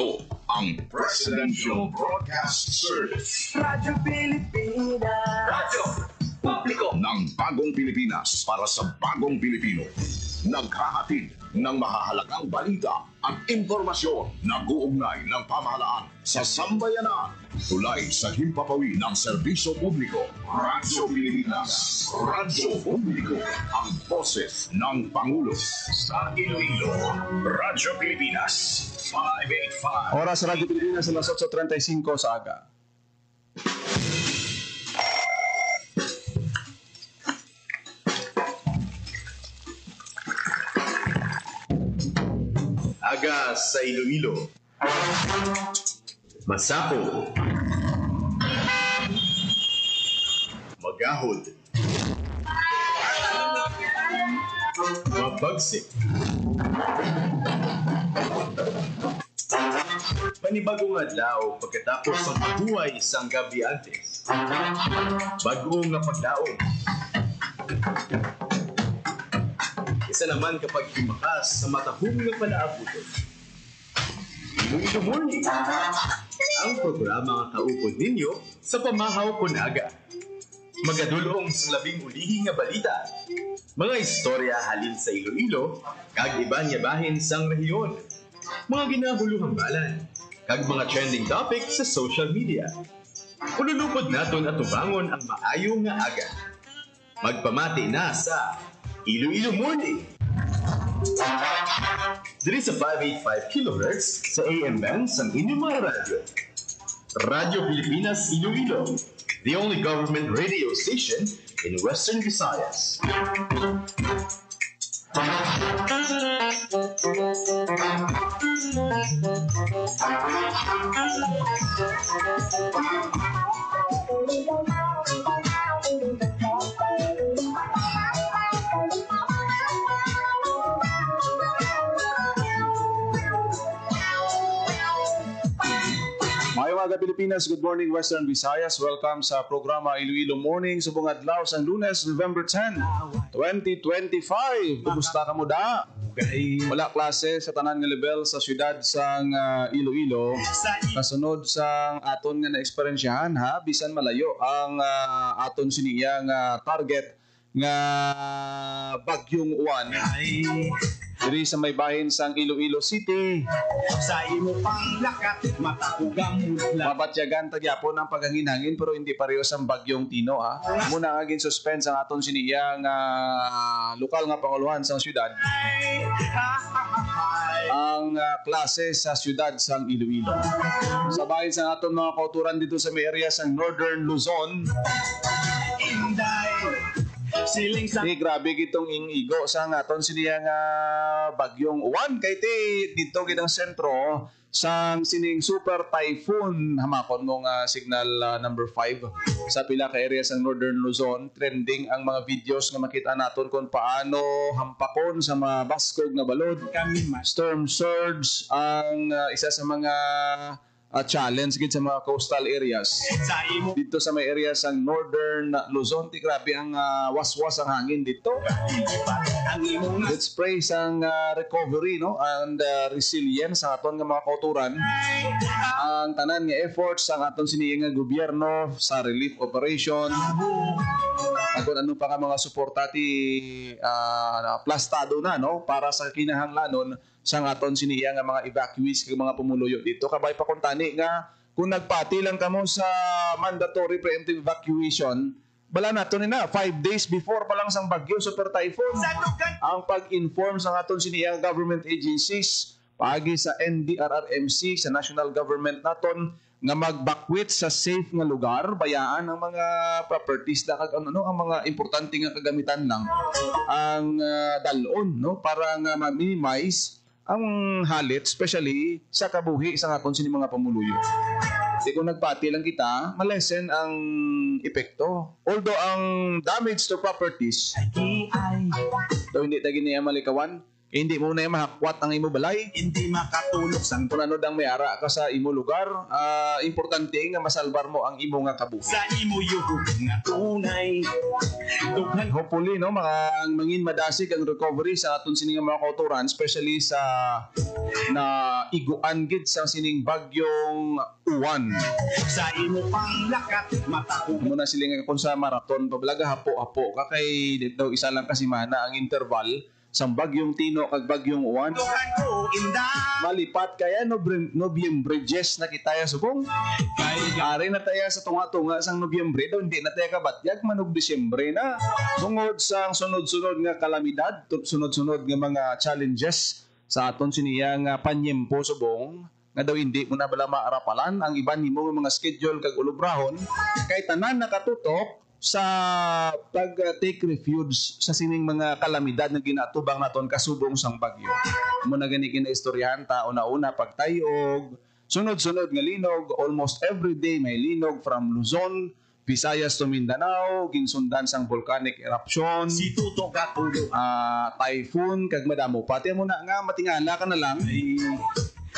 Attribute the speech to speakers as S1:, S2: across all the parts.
S1: Ito ang Presidential Broadcast Service.
S2: Radyo Pilipinas.
S1: Radyo Publiko ng Bagong Pilipinas para sa Bagong Pilipino. Naghahatid ng mahahalagang balita at impormasyon na guugnay ng pamahalaan sa sambayanan. Tulay sa himpapawid ng serbisyo publiko. Radyo Pilipinas. Radyo Publiko. Ang boses ng Pangulo. Sa Iloilo. Radyo Pilipinas. 585.
S3: Oras sa Radyo Pilipinas alas 8:35 sa aga.
S4: Aga sa Iloilo. Masapo. Magahod. Mabagsik. Panibagong adlaw pagkatapos ng paghuway isang gabi antes. Bagong napagdaon. Isa naman kapag tumakas sa matahong na palaabuton. Iloilo Morning, ang programa nga kaupod ninyo sa pamahaw kunaga. Magadulong sa labing ulihing nga balita. Mga istorya halin sa Iloilo, kag iba niya bahin sang rehiyon. Mga ginahuluhang balan, kag mga trending topic sa social media. Ululupod naton at tubangon ang maayo nga aga. Magpamati na sa Iloilo Morning. Diri sa 585 kHz sa AM band sa inyong mga radyo. Radyo Pilipinas Iloilo, the only government radio station in Western Visayas.
S3: Mga Pilipinas, good morning Western Visayas. Welcome sa programa Iloilo Morning. Subong adlaw sa Lunes, November 10, 2025. Kumusta ka mo da? Wala klase sa tanan nga level sa syudad sang Iloilo. Kasunod sang aton nga na-eksperyensyahan ha, bisan malayo ang aton siniyang target nga bagyong uwan. Diri sa may bahin sang Iloilo City.
S2: Sa imo pang lakat, matakugam mula.
S3: Mabatyagan tagyapon ang paghangin-hangin pero hindi pareho sang bagyong Tino ha. Muna nga gin-suspense ang aton siniyang lokal nga panguluhan sang syudad. Ang klase sa syudad sang Iloilo. Sa bahin sang aton mga kauturan dito sa may area sang Northern Luzon.
S2: Inday. Siling sa
S3: Grabe gitong ingigo sa aton siniyang bagyong uwan kay dito gitang sentro sang sining super typhoon hamakon mong signal number 5 sa pila ka area sang Northern Luzon. Trending ang mga videos nga makita naton kung paano hampakon sa mga baskog na balod. Storm surge ang isa sa mga challenge gid sa mga coastal areas. Dito sa may area sa Northern Luzon, grabe ang waswas ang hangin dito. Let's pray sang recovery no and resilience sa aton nga mga kauturan. Ang tanan nga efforts sa aton siniyang nga gobyerno sa relief operation. At kung ano pa ka mga suporta ti plastado na no para sa kinahanglanon sang aton siniya nga mga evacuees kag mga pumuluyo dito. Kabay pa kuntani nga kung nagpati lang kamo sa mandatory preemptive evacuation, bala nato ni na 5 days before pa lang sang bagyo super typhoon. Ang pag-inform sang aton siniya government agencies pagi sa NDRRMC sa national government naton nga mag-evacuate sa safe nga lugar, bayaan ang mga properties na kag ang mga importante nga kagamitan lang ang dalon no para nga ma-minimize ang halit, especially sa kabuhi sa aton sini mga pamuluyo. Kasi kung nagpati lang kita, malesen ang epekto. Although ang damage to properties, hindi tayo malikawan, hindi mo na mahakwat ang imo balay.
S2: Hindi makatulog sang
S3: Kung ano dang may ara ka sa imo lugar, importante nga masalbar mo ang imo nga kabuhi.
S2: sa imo yuhog nga tunay. Dughan
S3: Hopefully, no, mangin madasig ang recovery sa aton sining mga kauturan, especially sa na iguan gid sa sining bagyong uwan.
S2: sa imo panglakat matakog
S3: Muna sila nga kung sa marathon, pablaga hapo-hapo ka kay dito isa lang kasi mana ang interval sa bagyong Tino kag bagyong uwan.
S2: dughan ko inda.
S3: Malipat kaya Nobyembre bridges na kitaya subong.
S2: Kay
S3: Ari na tayo sa tunga-tunga sang Nobyembre daw hindi na tayo kabatyag manog Disyembre na. Tungod sa sunod-sunod nga kalamidad, sunod-sunod nga mga challenges sa aton siniya nga panyempo subong nga daw hindi mo na bala maarapalan ang iban nimo nga mga schedule kag ulubrahon kay tanan nakatutok sa pag-take refuge sa sining mga kalamidad na ginatubang naton kasubong sang bagyo. Muna gani kinaistoryahan ta una-una pagtayog, sunod-sunod nga linog, almost every day may linog from Luzon, Visayas to Mindanao, ginsundan sang volcanic eruption,
S2: si Tuto katulog.
S3: typhoon, kag madamo. Pati mo na nga matingala ka na lang,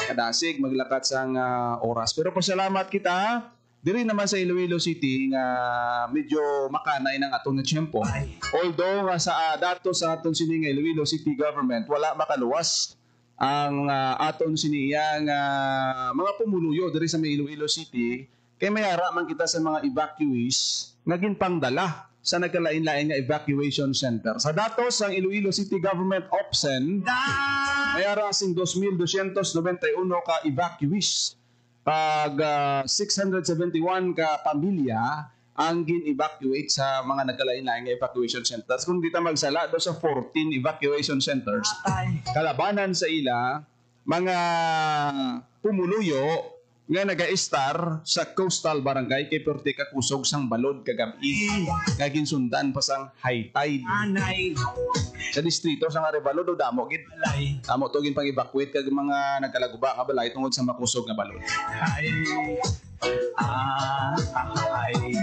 S3: kadasig, maglakat sang oras. Pero pasalamat kita, diri naman sa Iloilo City nga medyo makanay ng atong nga tiyempo. Although nga sa dato sa aton sini nga Iloilo City government wala makaluwas ang aton siniya nga mga pumuluyo diri sa Iloilo City kay may ara man kita sa mga evacuees nga ginpangdala sa nagkalain-lain nga evacuation center. Sa datos ang Iloilo City Government OPSEN may ara sing 2,291 ka evacuees. Pag 671 ka pamilya ang gin-evacuate sa mga nagkalain-lain nga evacuation centers. Kung di ta magsala do sa 14 evacuation centers, kalabanan sa ila mga pumuluyo nga naga-star sa coastal barangay kay perti ka kusog sang balod kagabi nga ginsundan pa sang high tide
S2: Anay
S3: sa distrito sang Arevalo do damo gid
S2: lay
S3: damo to gin pang-evacuate kag mga nagkalaguba nga balay tungod sa makusog nga balod.
S2: ay ay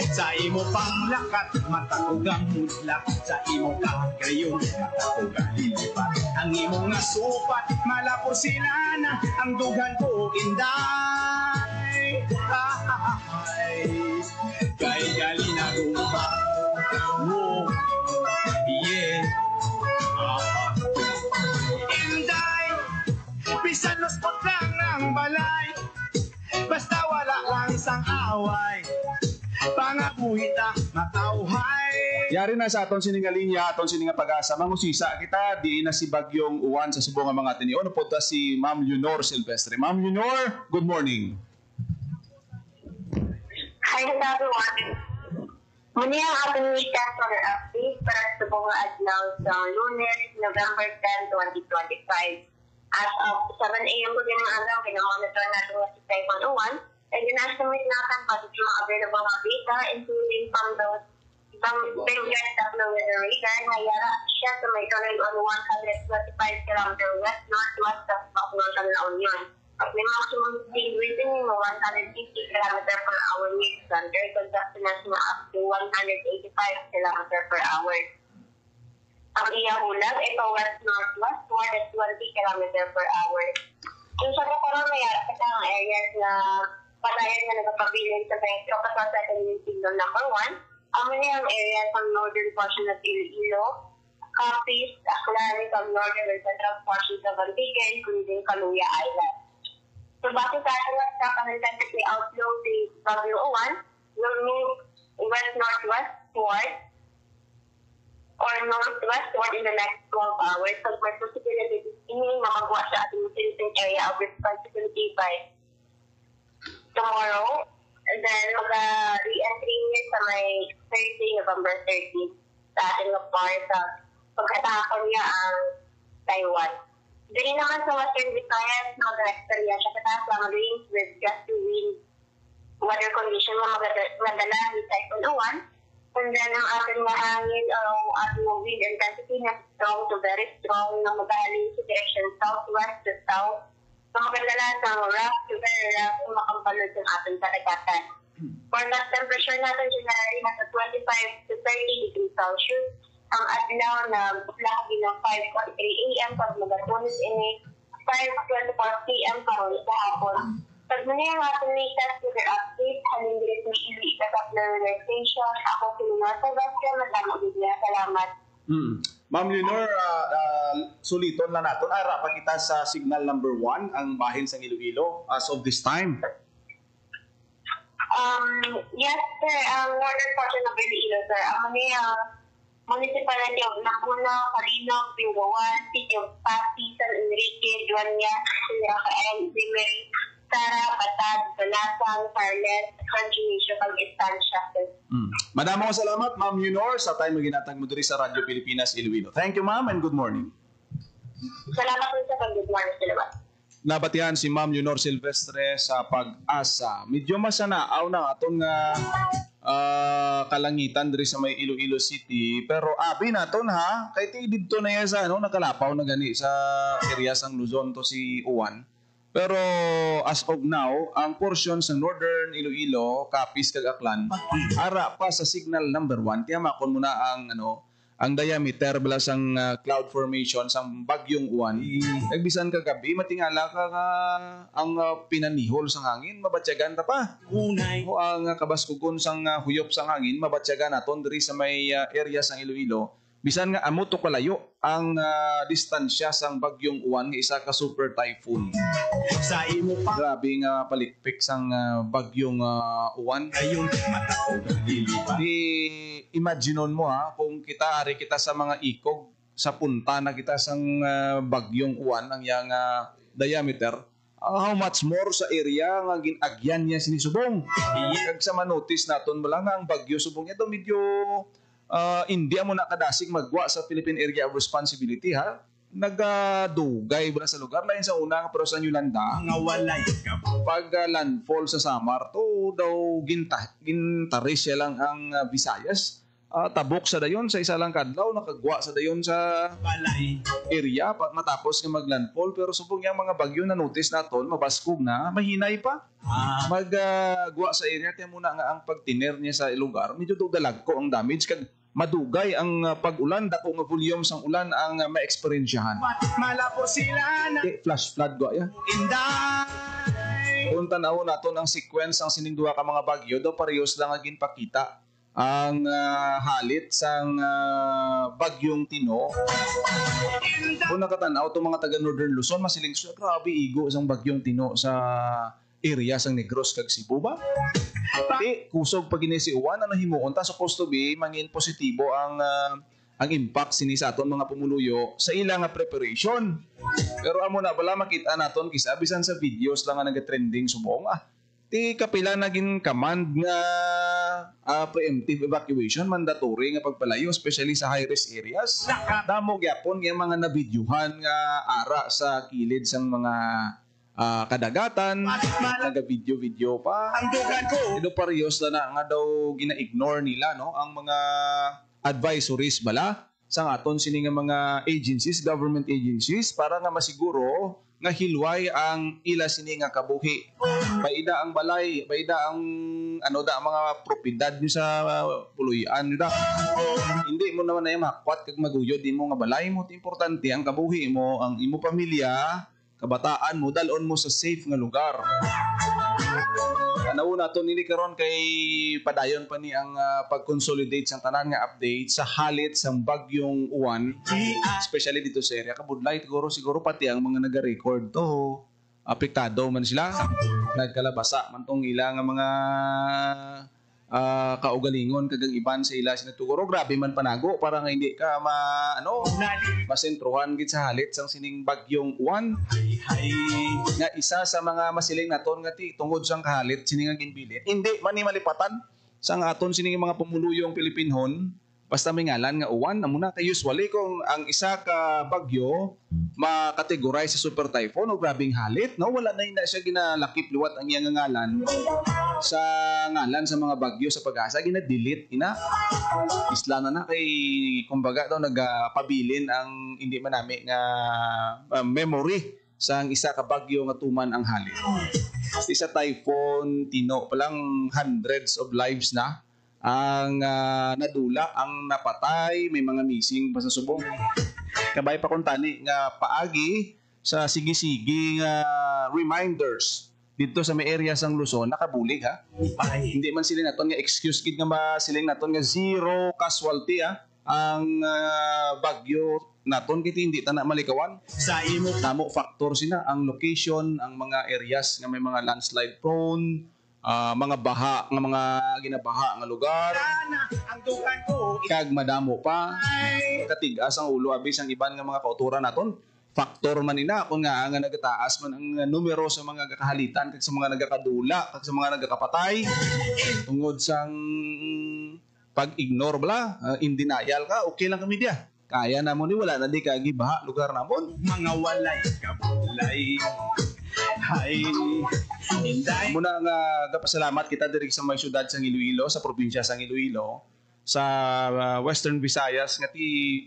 S2: sa imo panglakat matakog ang mudlak sa imo kagayon matakog ang lilipat ang imo nga supat malapor sila na ang dughan ko inday ay kay gali na gumba mo yeah inday bisan luspot lang ng balay basta wala lang sang away pangabuhita matauhay.
S3: Yari na sa aton sininga linya, aton sininga pag-asa. Mangusisa kita, di na si Bagyong Uwan sa Subo nga mga Ateneo. Ano po ta si Ma'am Leonor Silvestre. Ma'am Leonor, good morning.
S5: Hi, hello everyone. Muna ang ating weekend for update para sa Subo nga adlaw sa Lunes, November 10, 2025. As of 7 a.m. po din ang araw, pinamonitor natin nga si Typhoon Uwan. And in-estimate natin pati yung mga available na data, including from those ibang bigyan sa weather radar, na yara siya sa may current on 125 km west-northwest of Baclaran sa La Union. At may maximum speed within 150 km per hour near center, conducting na up to 185 km per hour. Ang iyang ulag, ito west-northwest, more than 20 km per hour. Kung sa kaparang may yara sa ang areas na palayan na nagpapabilin sa metro kasama sa signal number 1, ang mga area sa northern portion of Iloilo, Capiz, Aklan, sa northern and central portions of Antique, including Kaluya Island. So, bakit sa ating sa kanilantity outlook si W01, will move west-northwest toward or northwest toward in the next 12 hours. So, may possibility ini makagawa sa ating utilizing area of responsibility by tomorrow, and then mag-re-entry niya sa may Thursday, November 13 sa ating lugar sa pagkatapon niya ang Taiwan. Dili naman sa Western Visayas, mag-experience siya kataas lang winds with gusty wind weather condition na madala ni Typhoon Uwan. And then ang ating hangin o ating wind intensity na strong to very strong na magaling sa direction southwest to south. So magdala sa rough to very rough kung makampalod yung ating karagatan. Forecast temperature natin generally nasa 25 to 30 degrees Celsius. ang adlaw na lahi ng 5:43 AM pag magatunos ini 5:24 PM karon sa hapon. Pag muna yung ating latest weather update, halin direct may ili ikatap na weather station. Ako si Leonor Sebastian, madamang bigla. Salamat.
S3: Ma'am Leonor, suliton lang natin. Ara, pakita sa signal number 1 ang bahin sa Iloilo as of this time.
S5: Yes, sir. Ang northern portion of Iloilo, sir. Ang muna municipality of Laguna, Calino, Bingawan, City of Pasig, San Enrique, Duanya, Siracael, Zimeri, Sara, Batad, Balasan, Carlet, Country Municipal Estancia, sir.
S3: Madamang salamat, Ma'am Leonor, sa time na ginatag mo diri sa Radyo Pilipinas Iloilo. Thank you, ma'am, and good morning.
S5: Salamat po sa pag-good morning, salamat.
S3: Nabatihan si Ma'am Leonor Silvestre sa Pag-asa. Medyo masanaaw na aton nga kalangitan diri sa may Iloilo City, pero abi naton ha kay ti didto na yan sa nakalapaw na gani sa area sang Luzon to si Uwan. Pero as of now, ang portion sa Northern Iloilo, Capiz kag Aklan, ara pa sa signal number 1. Kaya makon muna ang diameter bala sang cloud formation sang bagyong Uwan. Nagbisan kagabi matingala ka ang pinanihol sang hangin, mabatyagan ta pa. O ang kabaskugon sang huyop sang hangin, mabatyagan naton diri sa may area sang Iloilo. Bisan nga amo to kalayo ang distansya sang bagyong Uwan nga isa ka super typhoon.
S2: Sa imo pa
S3: Grabe nga palikpik sang bagyong Uwan.
S2: ngayon matao naglilipat.
S3: Imaginon mo kung kita sa mga ikog sa punta na kita sang bagyong Uwan ang yang diameter, how much more sa area nga ginagyan niya sinisubong. Kag sa manotice naton mo lang ang bagyo subong ito medyo hindi mo nakadasig magwa sa Philippine Area of Responsibility ha. Nagdugay ba sa lugar lain sa una pero sa Yolanda
S2: Mga walay ka
S3: pag landfall sa Samar to daw gintaris siya lang ang Visayas. Tabok sa dayon sa isa lang kadlaw nakagwa sa dayon sa
S2: balay.
S3: area pag matapos nga maglandfall, pero subong yung mga bagyo na notice naton mabaskog na mahinay pa magwa sa area kaya muna nga ang pagtiner niya sa lugar medyo dalag ko ang damage kag madugay ang pag-ulan dako nga volume sang ulan ang ma-experiensyahan.
S2: Malapor sila na
S3: Flash flood go ya.
S2: inday.
S3: Kung tanaw naton ang sequence ang sining duha ka mga bagyo daw parehas lang ang ginpakita ang halit sang bagyong Tino. Kung nakatanaw itong mga taga Northern Luzon, masiling siya, grabe igo sang bagyong Tino sa area sang Negros kag Cebu ba? Kusog pag si Uwan, ano himuon ta supposed to be mangin positibo ang impact sini sa aton mga pumuluyo sa ilang preparation. Pero amo na bala makita naton kisa bisan sa videos lang nga nag-trending subong ti kapila naging command nga preemptive evacuation mandatory nga pagpalayo especially sa high risk areas. Damo gyapon nga mga nabidyuhan nga ara sa kilid sang mga kadagatan, naga-video pa.
S2: Ang dugan ko.
S3: Ito parehas na nga daw gina-ignore nila ang mga advisories bala sa aton sini nga mga agencies, government agencies para nga masiguro nga hilway ang ila sini nga kabuhi. Paida ang balay, paida ang mga propiedad niyo sa puluyan niyo Hindi mo naman na makwat kag maguyod di mo nga balay mo. Importante ang kabuhi mo, ang imo pamilya, kabataan mo, dalon mo sa safe nga lugar. Nauna to nili karon kay padayon pa ni ang pag-consolidate sang tanan nga update sa halit sang bagyong Uwan, especially dito sa area Kabudlay siguro pati ang mga naga-record to apektado man sila, nagkalabasa man tong ilang mga kaugalingon kagang iban sa ila sinatuguro grabe man panago para nga hindi ka masentruhan gid sa halit sang sining bagyong Uwan nga isa sa mga masiling naton nga tungod sang kahalit sining nga ginbilit hindi man ni malipatan sang aton sining mga pumuluyong Pilipinhon basta may ngalan nga Uwan amo na kay usually kung ang isa ka bagyo makategorize sa super typhoon o grabing halit wala na siya ginalakip luwat ang iyang ngalan sa ngalan sa mga bagyo sa Pag-asa gina-delete isla na kay kumbaga daw nagpabilin ang hindi manami nga memory sa isa ka bagyo nga tuman ang halit. Isa typhoon Tino palang hundreds of lives na ang nadula, ang napatay, may mga missing pa sa subong. Kabay pa kung tani nga paagi sa sige-sige nga reminders dito sa may area sang Luzon, nakabulig ha. Hindi man sila naton nga excuse gid nga siling naton nga zero casualty ha. Ang bagyo naton kiti hindi ta na malikawan.
S2: Sa imo
S3: Namo factor sina ang location, ang mga areas nga may mga landslide prone, mga baha, nga mga ginabaha nga lugar.
S2: na ang dukan ko
S3: Kag madamo pa katigas ang ulo abis ang iban nga mga kauturan naton. Factor man ina kung nga nagataas man ang numero sa mga kakahalitan kag sa mga nagakadula kag sa mga nagakapatay tungod sang pag-ignore bala, in denial ka, okay lang kami dia. Kaya namon ni wala na di ka gibaha lugar namon.
S2: mga walay kabulay. Hay, inday.
S3: Muna nga gapasalamat kita diri sa may syudad sang Iloilo, sa probinsya sang Iloilo, sa Western Visayas nga ti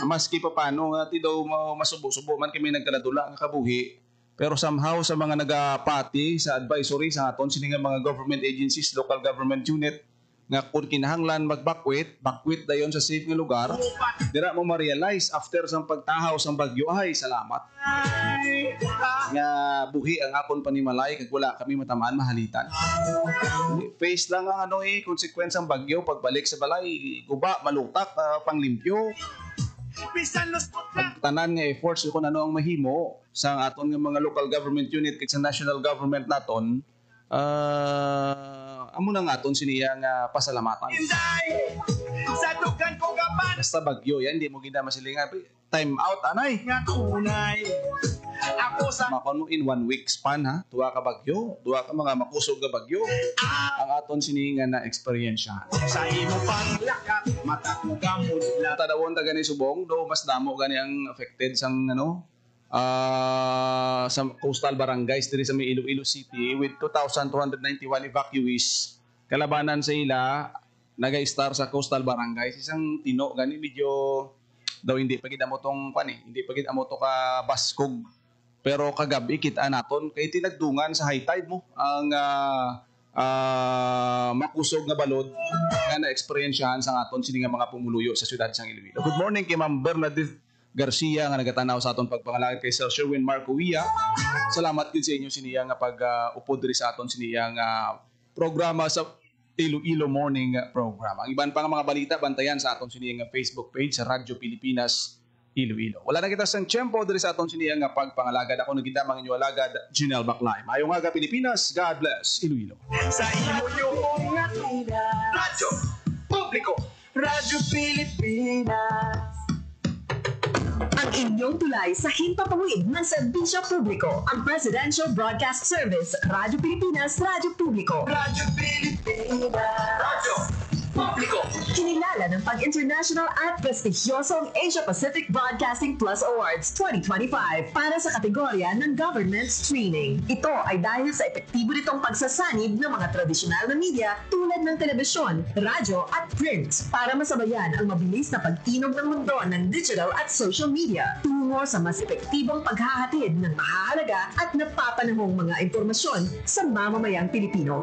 S3: maski pa paano nga ti daw masubo-subo man kami nagkaladula nga kabuhi. Pero somehow sa mga nagapati sa advisory sa aton sini nga mga government agencies, local government unit nga kung kinahanglan magbakwit dayon sa safe nga lugar, dira mo ma-realize after sang pagtahaw sang bagyo ay salamat nga buhi ang akon panimalay kag wala kami matamaan mahalitan. Face lang ang consequence ang bagyo pagbalik sa balay, guba, malutak, panglimpyo.
S2: Bisan los putla.
S3: Tanan nga efforts kung ano ang mahimo sa aton nga mga local government unit kag sa national government naton, amo na nga aton siniya nga pasalamatan.
S2: Inday. Sa dukan ko gapan.
S3: Basta bagyo yan, hindi mo gina masilingan. Time out, anay.
S2: Nga tunay. Ako sa
S3: Makon mo in 1 week span ha. Tuwa ka bagyo, tuwa ka mga makusog ka bagyo. Ang aton siningan na eksperyensya.
S2: sa imo pang lakat mata ko gamon la.
S3: Tadawon ta gani subong, do mas damo gani ang affected sang sa coastal barangays diri sa may Iloilo City with 2,291 evacuees. Kalabanan sa ila nagay-star sa coastal barangays isang tino gani medyo daw hindi pa gid amo tong hindi pa gid amo to ka baskog. Pero kagabi kita naton kay tinagdungan sa high tide mo ang makusog nga balod nga na-experiensyahan sa aton sini nga mga pumuluyo sa syudad sang Iloilo. Good morning kay Ma'am Bernadette Garcia nga nagatanaw sa aton pagpangalangit kay Sir Sherwin Marco Villa. Salamat din sa inyo siniya nga pag-upod diri sa aton siniya nga programa sa Iloilo Morning Program. Ang iban pa nga mga balita bantayan sa aton siniya nga Facebook page sa Radyo Pilipinas Iloilo. Wala na kita sang tiyempo diri sa aton siniya nga pagpangalagad. Ako nagita mga inyo alagad, Jinel Baclay. Mayong aga Pilipinas, God bless Iloilo.
S2: Sa imo yung nga tunay. Radyo Publiko. Radyo Pilipinas.
S6: Ang inyong tulay sa himpapawid ng serbisyo publiko, ang Presidential Broadcast Service, Radyo Pilipinas, Radyo Publiko.
S2: Radyo Pilipinas. Radyo Publiko.
S6: Kinilala ng pag-international at prestigyosong Asia Pacific Broadcasting Plus Awards 2025 para sa kategorya ng Government Streaming. Ito ay dahil sa epektibo nitong pagsasanib ng mga tradisyonal na media tulad ng telebisyon, radyo at print para masabayan ang mabilis na pag-inog ng mundo ng digital at social media tungo sa mas epektibong paghahatid ng mahahalaga at napapanahong mga impormasyon sa mamamayang Pilipino.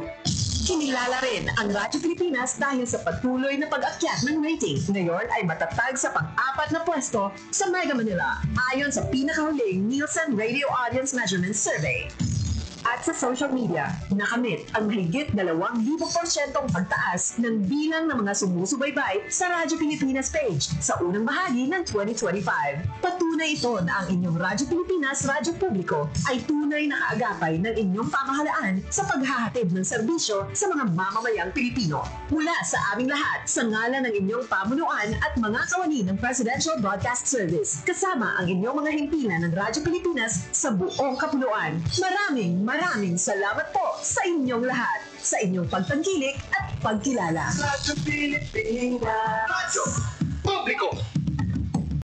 S6: Kinilala rin ang Radyo Pilipinas dahil sa patuloy na pag-akyat ng rating. Ngayon ay matatag sa pang-4 na pwesto sa Mega Manila ayon sa pinakahuling Nielsen Radio Audience Measurement Survey. At sa social media, nakamit ang mahigit 2,000% pagtaas ng bilang ng mga sumusubaybay sa Radyo Pilipinas page sa unang bahagi ng 2025. Patunay ito na ang inyong Radyo Pilipinas Radyo Publiko ay tunay na kaagapay ng inyong pamahalaan sa paghahatid ng serbisyo sa mga mamamayang Pilipino. Mula sa aming lahat, sa ngalan ng inyong pamunuan at mga kawani ng Presidential Broadcast Service, kasama ang inyong mga himpilan ng Radyo Pilipinas sa buong kapuluan. Maraming salamat po sa inyong lahat, sa inyong pagtangkilik at pagkilala.
S2: Radyo Pilipinas.